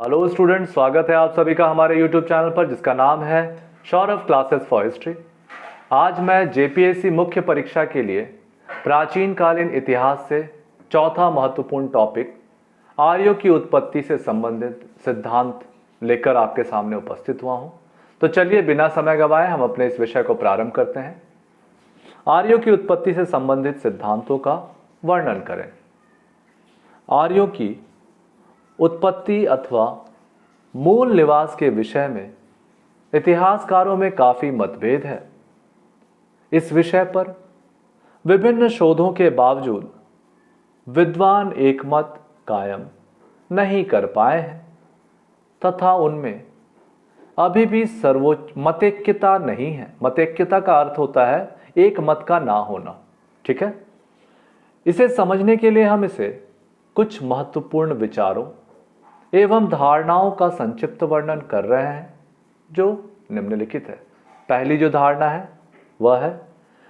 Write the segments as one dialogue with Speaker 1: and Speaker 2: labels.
Speaker 1: Hello student, स्वागत है आप सभी का हमारे यूट्यूब चैनल पर जिसका नाम है सौरभ क्लासेस फॉर हिस्ट्री। आज मैं जेपीएससी मुख्य परीक्षा के लिए प्राचीन कालीन इतिहास से चौथा महत्वपूर्ण टॉपिक आर्यों की उत्पत्ति से संबंधित सिद्धांत लेकर आपके सामने उपस्थित हुआ हूं। तो चलिए बिना समय गवाए हम अपने इस विषय को प्रारंभ करते हैं। आर्यों की उत्पत्ति से संबंधित सिद्धांतों का वर्णन करें। आर्यों की उत्पत्ति अथवा मूल निवास के विषय में इतिहासकारों में काफी मतभेद है। इस विषय पर विभिन्न शोधों के बावजूद विद्वान एकमत कायम नहीं कर पाए हैं तथा उनमें अभी भी सर्वोच्च मतैक्यता नहीं है। मतैक्यता का अर्थ होता है एक मत का ना होना, ठीक है। इसे समझने के लिए हम इसे कुछ महत्वपूर्ण विचारों एवं धारणाओं का संक्षिप्त वर्णन कर रहे हैं जो निम्नलिखित है। पहली जो धारणा है वह है,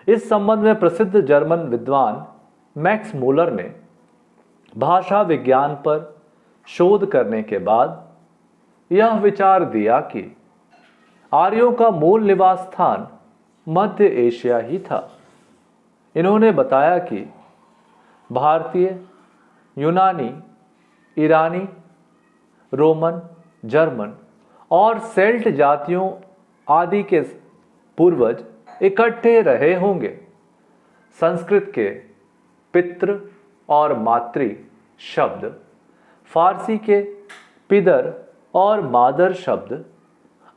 Speaker 1: इस संबंध में प्रसिद्ध जर्मन विद्वान मैक्स मूलर ने भाषा विज्ञान पर शोध करने के बाद यह विचार दिया कि आर्यों का मूल निवास स्थान मध्य एशिया ही था। इन्होंने बताया कि भारतीय, यूनानी, ईरानी, रोमन, जर्मन और सेल्ट जातियों आदि के पूर्वज इकट्ठे रहे होंगे। संस्कृत के पितृ और मातृ शब्द, फारसी के पिदर और मादर शब्द,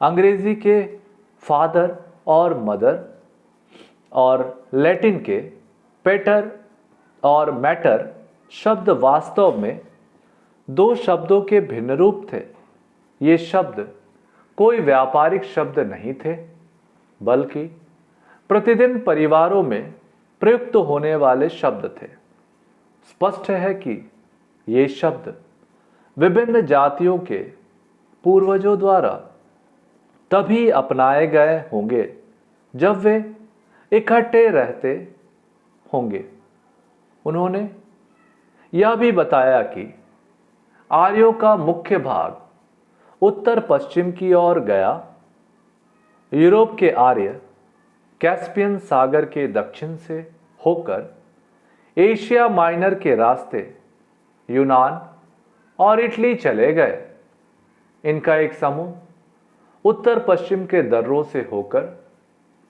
Speaker 1: अंग्रेजी के फादर और मदर और लैटिन के पेटर और मैटर शब्द वास्तव में दो शब्दों के भिन्न रूप थे। ये शब्द कोई व्यापारिक शब्द नहीं थे, बल्कि प्रतिदिन परिवारों में प्रयुक्त होने वाले शब्द थे। स्पष्ट है कि ये शब्द विभिन्न जातियों के पूर्वजों द्वारा तभी अपनाए गए होंगे जब वे इकट्ठे रहते होंगे। उन्होंने यह भी बताया कि आर्यों का मुख्य भाग उत्तर पश्चिम की ओर गया। यूरोप के आर्य कैस्पियन सागर के दक्षिण से होकर एशिया माइनर के रास्ते यूनान और इटली चले गए। इनका एक समूह उत्तर पश्चिम के दर्रों से होकर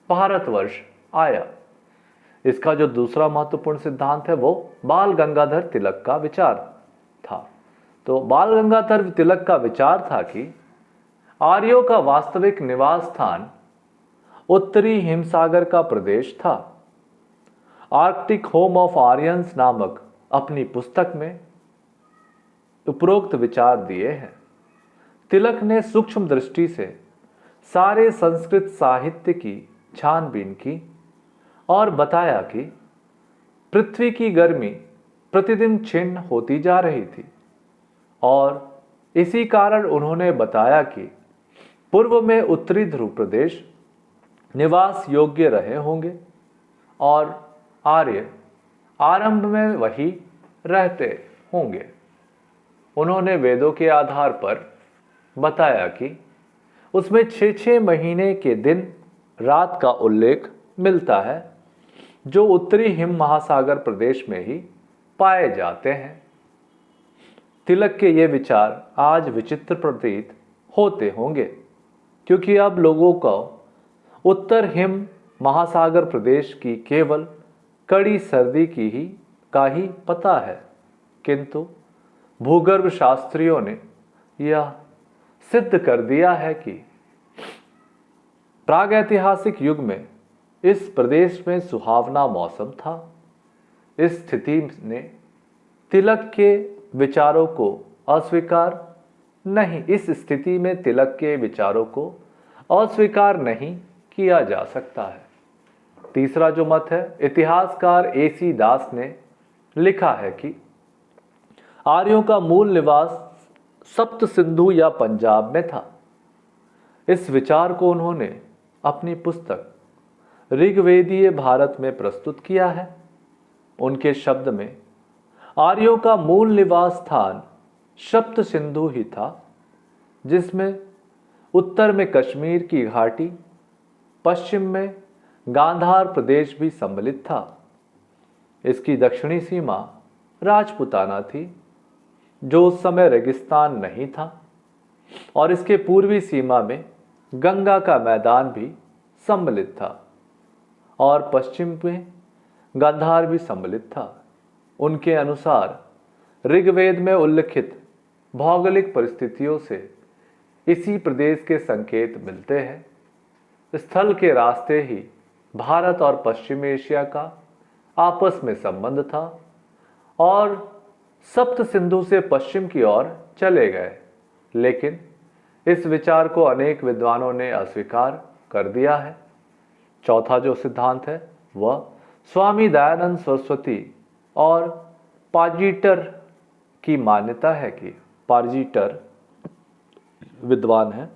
Speaker 1: भारतवर्ष आया। इसका जो दूसरा महत्वपूर्ण सिद्धांत है वो बाल गंगाधर तिलक का विचार था। तो बाल गंगाधर तिलक का विचार था कि आर्यों का वास्तविक निवास स्थान उत्तरी हिमसागर का प्रदेश था। आर्कटिक होम ऑफ आर्यंस नामक अपनी पुस्तक में उपरोक्त विचार दिए हैं। तिलक ने सूक्ष्म दृष्टि से सारे संस्कृत साहित्य की छानबीन की और बताया कि पृथ्वी की गर्मी प्रतिदिन क्षीण होती जा रही थी और इसी कारण उन्होंने बताया कि पूर्व में उत्तरी ध्रुव प्रदेश निवास योग्य रहे होंगे और आर्य आरंभ में वही रहते होंगे। उन्होंने वेदों के आधार पर बताया कि उसमें 6-6 महीने के दिन रात का उल्लेख मिलता है जो उत्तरी हिम महासागर प्रदेश में ही पाए जाते हैं। तिलक के ये विचार आज विचित्र प्रतीत होते होंगे क्योंकि अब लोगों को उत्तर हिम महासागर प्रदेश की केवल कड़ी सर्दी का ही पता है, किंतु भूगर्भ शास्त्रियों ने यह सिद्ध कर दिया है कि प्रागैतिहासिक युग में इस प्रदेश में सुहावना मौसम था। इस स्थिति ने तिलक के विचारों को अस्वीकार नहीं किया जा सकता है। तीसरा जो मत है, इतिहासकार एसी दास ने लिखा है कि आर्यों का मूल निवास सप्त सिंधु या पंजाब में था। इस विचार को उन्होंने अपनी पुस्तक ऋग्वेदीय भारत में प्रस्तुत किया है। उनके शब्द में आर्यों का मूल निवास स्थान सप्त सिंधु ही था जिसमें उत्तर में कश्मीर की घाटी, पश्चिम में गांधार प्रदेश भी सम्मिलित था। इसकी दक्षिणी सीमा राजपुताना थी, जो उस समय रेगिस्तान नहीं था, और इसके पूर्वी सीमा में गंगा का मैदान भी सम्मिलित था और पश्चिम में गांधार भी सम्मिलित था। उनके अनुसार ऋग्वेद में उल्लिखित भौगोलिक परिस्थितियों से इसी प्रदेश के संकेत मिलते हैं। स्थल के रास्ते ही भारत और पश्चिम एशिया का आपस में संबंध था और सप्त सिंधु से पश्चिम की ओर चले गए, लेकिन इस विचार को अनेक विद्वानों ने अस्वीकार कर दिया है। चौथा जो सिद्धांत है वह स्वामी दयानंद सरस्वती और पार्जीटर की मान्यता है कि पार्जीटर विद्वान है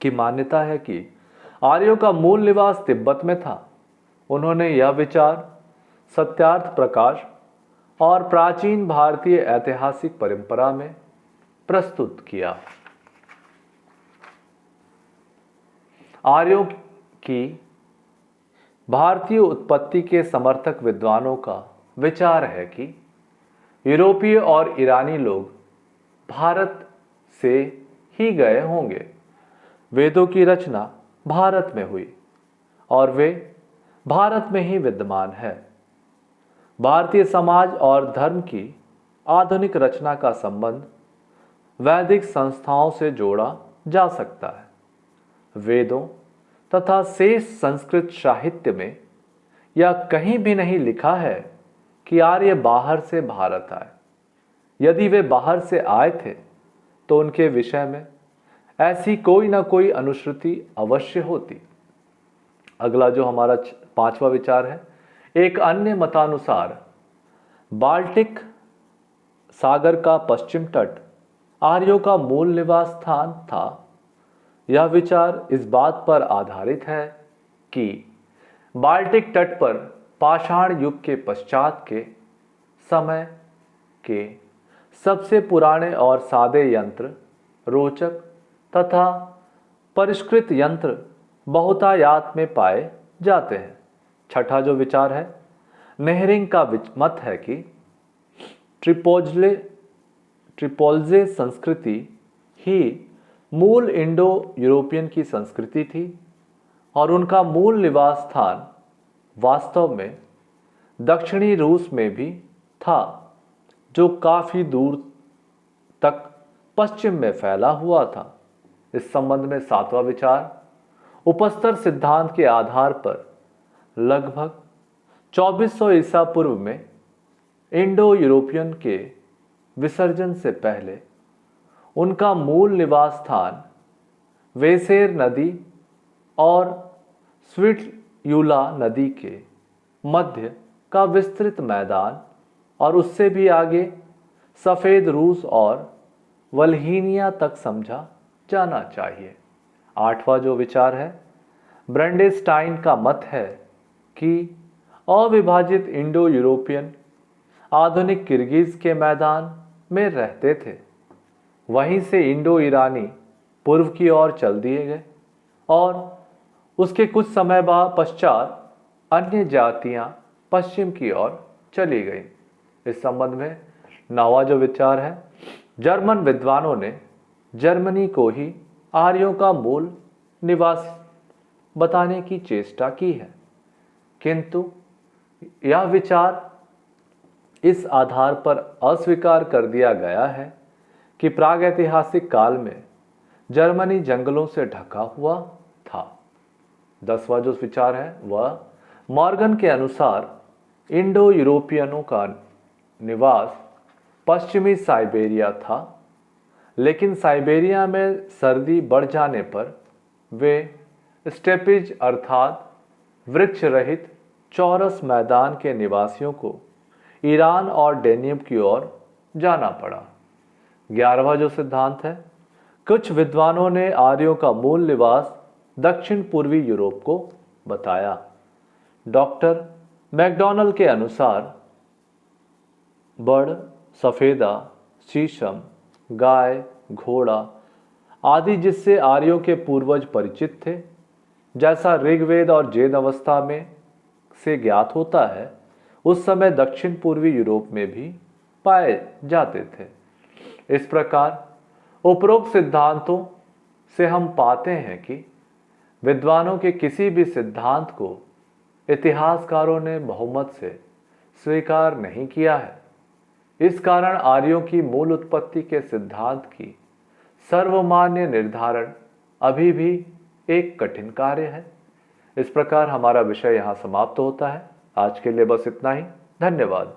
Speaker 1: की मान्यता है कि आर्यों का मूल निवास तिब्बत में था। उन्होंने यह विचार सत्यार्थ प्रकाश और प्राचीन भारतीय ऐतिहासिक परंपरा में प्रस्तुत किया। आर्यों की भारतीय उत्पत्ति के समर्थक विद्वानों का विचार है कि यूरोपीय और ईरानी लोग भारत से ही गए होंगे। वेदों की रचना भारत में हुई और वे भारत में ही विद्यमान है। भारतीय समाज और धर्म की आधुनिक रचना का संबंध वैदिक संस्थाओं से जोड़ा जा सकता है। वेदों तथा शेष संस्कृत साहित्य में यह कहीं भी नहीं लिखा है कि आर्य बाहर से भारत आए। यदि वे बाहर से आए थे तो उनके विषय में ऐसी कोई ना कोई अनुश्रुति अवश्य होती। अगला जो हमारा पांचवा विचार है, एक अन्य मतानुसार बाल्टिक सागर का पश्चिम तट आर्यों का मूल निवास स्थान था। यह विचार इस बात पर आधारित है कि बाल्टिक तट पर पाषाण युग के पश्चात के समय के सबसे पुराने और सादे यंत्र, रोचक तथा परिष्कृत यंत्र बहुतायात में पाए जाते हैं। छठा जो विचार है, नेहरिंग का मत है कि ट्रिपोल्जे संस्कृति ही मूल इंडो यूरोपियन की संस्कृति थी और उनका मूल निवास स्थान वास्तव में दक्षिणी रूस में भी था, जो काफी दूर तक पश्चिम में फैला हुआ था। इस संबंध में सातवां विचार, उपस्तर सिद्धांत के आधार पर लगभग 2400 ईसा पूर्व में इंडो यूरोपियन के विसर्जन से पहले उनका मूल निवास स्थान वेसेर नदी और स्विटयूला नदी के मध्य का विस्तृत मैदान और उससे भी आगे सफ़ेद रूस और वल्हीनिया तक समझा जाना चाहिए। आठवां जो विचार है, ब्रंडेस्टाइन का मत है कि अविभाजित इंडो यूरोपियन आधुनिक किर्गिज के मैदान में रहते थे। वहीं से इंडो ईरानी पूर्व की ओर चल दिए गए और उसके कुछ समय बाद पश्चात अन्य जातियां पश्चिम की ओर चली गईं। इस संबंध में नौवां जो विचार है, जर्मन विद्वानों ने जर्मनी को ही आर्यों का मूल निवास बताने की चेष्टा की है, किंतु यह विचार इस आधार पर अस्वीकार कर दिया गया है कि प्रागैतिहासिक काल में जर्मनी जंगलों से ढका हुआ था। 10वां जो विचार है वह मॉर्गन के अनुसार इंडो यूरोपियनों का निवास पश्चिमी साइबेरिया था, लेकिन साइबेरिया में सर्दी बढ़ जाने पर वे स्टेपिज अर्थात वृक्ष रहित चौरस मैदान के निवासियों को ईरान और डेनियम की ओर जाना पड़ा। 11वां जो सिद्धांत है, कुछ विद्वानों ने आर्यों का मूल निवास दक्षिण पूर्वी यूरोप को बताया। डॉक्टर मैकडॉनल के अनुसार बड़, सफेदा, शीशम, गाय, घोड़ा आदि जिससे आर्यों के पूर्वज परिचित थे, जैसा ऋग्वेद और जैन अवस्था में से ज्ञात होता है, उस समय दक्षिण पूर्वी यूरोप में भी पाए जाते थे। इस प्रकार उपरोक्त सिद्धांतों से हम पाते हैं कि विद्वानों के किसी भी सिद्धांत को इतिहासकारों ने बहुमत से स्वीकार नहीं किया है। इस कारण आर्यों की मूल उत्पत्ति के सिद्धांत की सर्वमान्य निर्धारण अभी भी एक कठिन कार्य है। इस प्रकार हमारा विषय यहाँ समाप्त होता है। आज के लिए बस इतना ही। धन्यवाद।